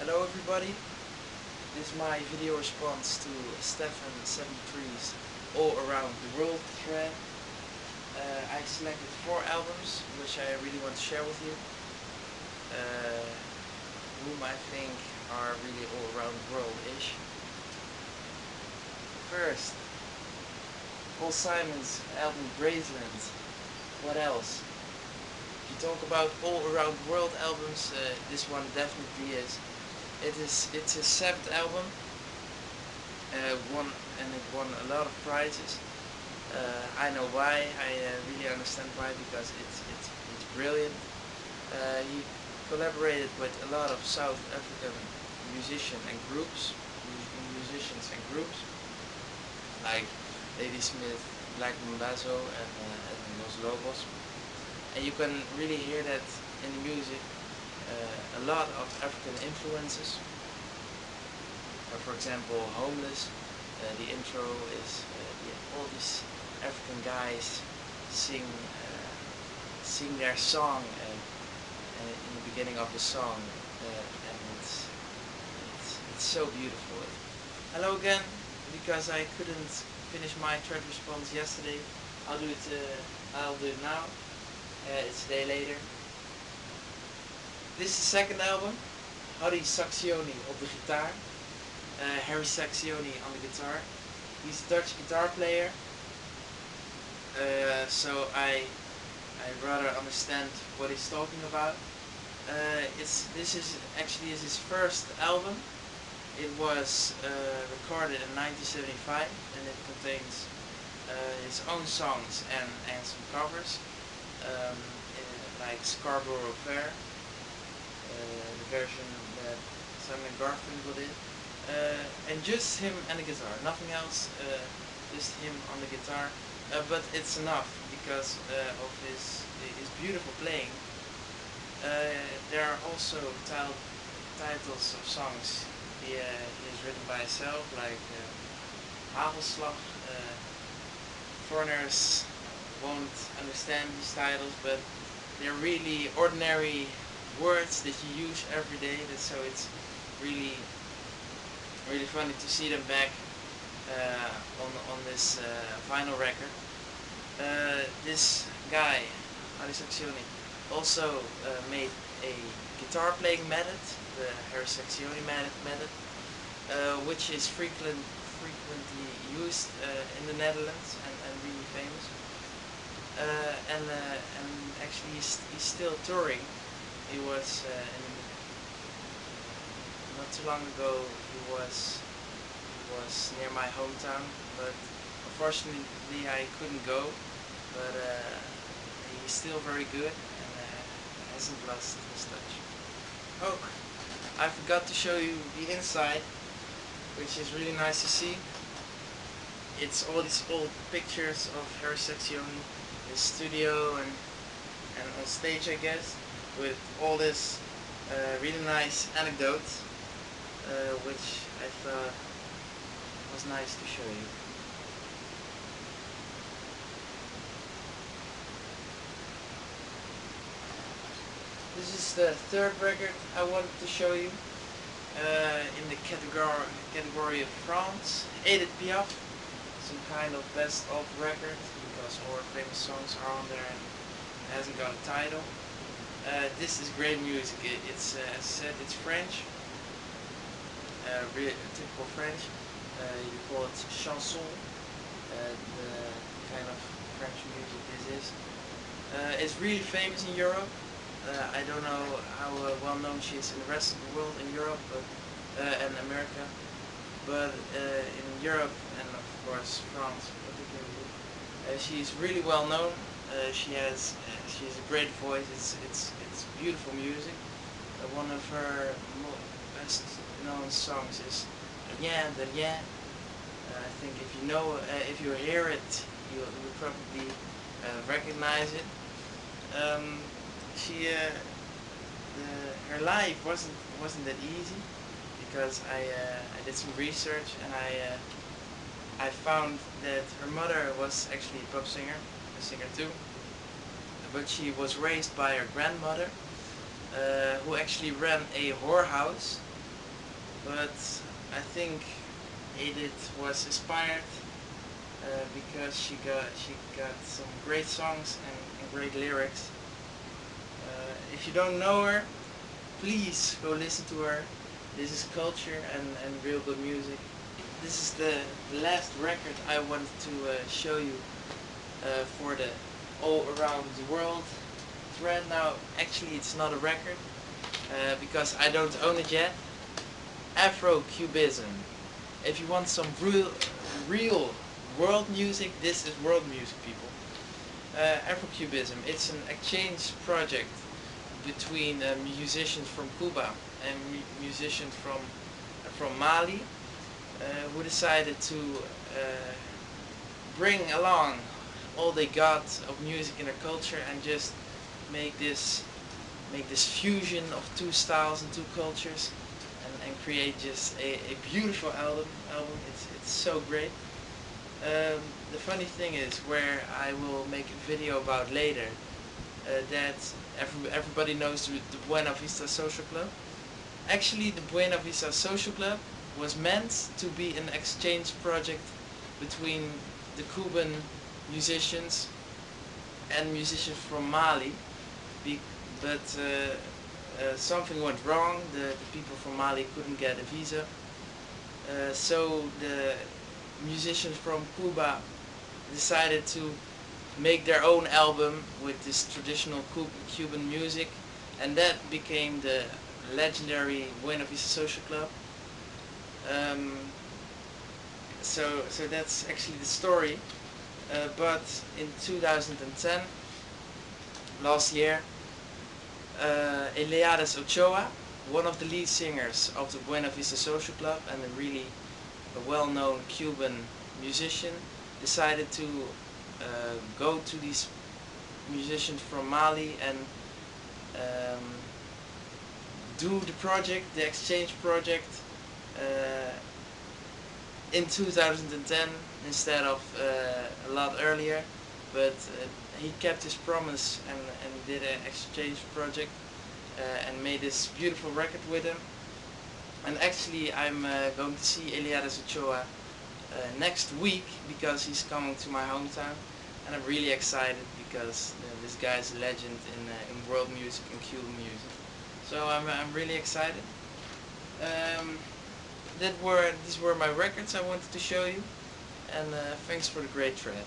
Hello everybody, this is my video response to Stefan73's All Around the World thread. I selected 4 albums which I really want to share with you, whom I think are really all around the world-ish. First, Paul Simon's album Graceland. What else? If you talk about all around the world albums, this one definitely is. It's his 7th album. It won a lot of prizes. I know why. I really understand why, because it's brilliant. He collaborated with a lot of South African musicians and groups, like Lady Smith, Black Mambazo, and Los Lobos. And you can really hear that in the music. A lot of African influences. For example, Homeless. The intro is all these African guys sing their song in the beginning of the song, and it's so beautiful. Hello again, because I couldn't finish my thread response yesterday. I'll do it now. It's a day later. This is the 2nd album, Sacksioni op de gitaar. Harry Sacksioni on the guitar. He's a Dutch guitar player, so I rather understand what he's talking about. This is actually his first album. It was recorded in 1975, and it contains his own songs and some covers, like Scarborough Fair. The version that Simon Garfunkel did, and just him and the guitar, nothing else, just him on the guitar, but it's enough because of his beautiful playing. There are also titles of songs he has written by himself, like Hagelslag. Foreigners won't understand these titles, but they're really ordinary words that you use every day, so it's really funny to see them back on this vinyl record. This guy, Sacksioni, also made a guitar playing method, the Harry Sacksioni method, which is frequently used in the Netherlands and really famous. And actually he's still touring. He was not too long ago. He was near my hometown, but unfortunately I couldn't go. But he's still very good and hasn't lost his touch. Oh, I forgot to show you the inside, which is really nice to see. It's all these old pictures of Harry Sacksioni, his studio and on stage, I guess, with all this really nice anecdotes, which I thought was nice to show you. This is the 3rd record I wanted to show you, in the category of France. Edith Piaf, some kind of best of record, because all her famous songs are on there and it hasn't got a title. This is great music. It's as I said, it's French, really typical French. You call it chanson, the kind of French music this is. It's really famous in Europe. I don't know how well known she is in the rest of the world, in Europe, but and America, but in Europe and of course France particularly, she's really well known. She has a great voice. It's beautiful music. One of her best known songs is Rien de Rien. I think if you hear it, you'll probably recognize it. Her life wasn't that easy, because I did some research and I found that her mother was actually a pop singer, a singer too, but she was raised by her grandmother, who actually ran a whorehouse but I think Edith was inspired because she got some great songs and great lyrics. If you don't know her, please go listen to her. This is culture and real good music. This is the last record I wanted to show you for the all around the world thread. Now actually it's not a record because I don't own it yet. AfroCubism. If you want some real world music, this is world music, people. AfroCubism, it's an exchange project between musicians from Cuba and musicians from Mali who decided to bring along all they got of music in their culture and just make this fusion of two styles and two cultures and create just a beautiful album. It's so great. The funny thing is, where I will make a video about later, that everybody knows the Buena Vista Social Club. Actually, the Buena Vista Social Club was meant to be an exchange project between the Cuban musicians and musicians from Mali, but something went wrong. The people from Mali couldn't get a visa, so the musicians from Cuba decided to make their own album with this traditional Cuban music, and that became the legendary Buena Vista Social Club. So that's actually the story. But in 2010, last year, Eliades Ochoa, one of the lead singers of the Buena Vista Social Club and a well-known Cuban musician, decided to go to these musicians from Mali and do the project, the exchange project, in 2010 instead of a lot earlier, but he kept his promise and did an exchange project and made this beautiful record with him. And actually I'm going to see Eliades Ochoa next week because he's coming to my hometown, and I'm really excited because this guy's a legend in world music and Cuban music. So I'm really excited. These were my records I wanted to show you, and thanks for the great thread.